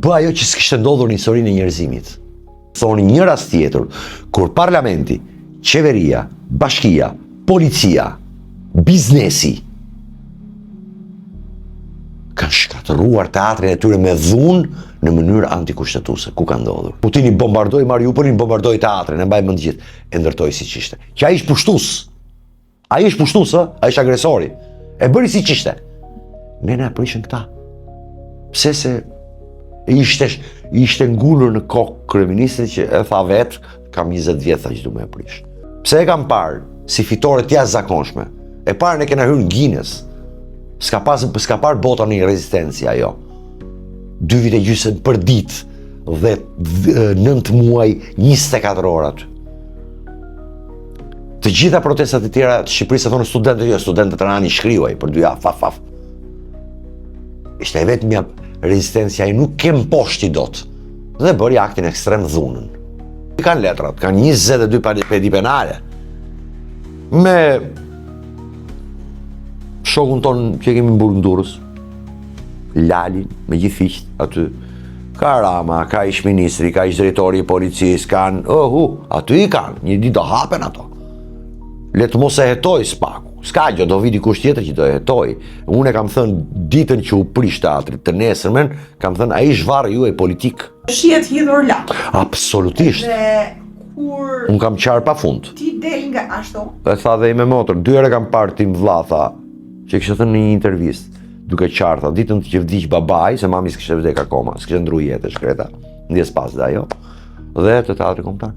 Bë ajo që s'kishte ndodhur në historinë e njerëzimit. Thoni një rast tjetër, kur parlamenti, qeveria, bashkia, policia, biznesi kanë shkatëruar teatrin e tyre me dhunë në mënyrë antikushtetuese. Ku ka ndodhur? Putini bombardoi Mariupolin, bombardoi teatrin, e mbaj mend gjithë, e ndërtoi siç ishte. Që ai ishte pushtues. Ai ishte pushtues, ai ishte agresori. E bëri siç ishte. Ne na prishën këta. Pse se ishte ngulur në kokë kryeministrit që e tha vetë, kam 20 vjet që du me e prish. Pse e kam parë si fitore të jashtëzakonshme? E parë ne kena hyrë në Guinness. S'ka parë bota një rezistencia ajo. 2 vite gjysmë për ditë dhe 9 muaj 24 orë aty. Të gjitha protestat e tjera të Shqipërisë thonë studentët Rani shkriuaj për 2 javë, faf. Ishte e vetmja rezistencia i nuk kem poshti dot. Dhe bëri aktin ekstrem dhunën. Kanë letrat, kanë 22 pedi penale. Me shokun ton që kemi mburg në Durrës, Lalin, me gjithë fiqt aty. Ka Rama, ka ish ministri, ka ish drejtori i policisë, kanë, aty i kanë, një ditë do hapen ato. Le të mos e hetoj spaku. S'ka gjë, do vi dikush tjetër që do e hetoj. Unë e kam thënë ditën që u prish teatrit të nesërmen, kam thënë ai zhvarri juaj politik. Shihet hidhur lart. Absolutisht. Dhe kur unë kam qarë pa fund. Ti del nga ashtu. E tha dhe i me motor, 2 herë kam parë tim vlla, tha, që kishte thënë në një intervistë, duke qarë, tha, ditën që vdiq babai, se mami s'kishte vdek akoma, s'kishte ndru jetë, shkreta, ndjes pas dhe ajo, dhe të teatri kombëtar.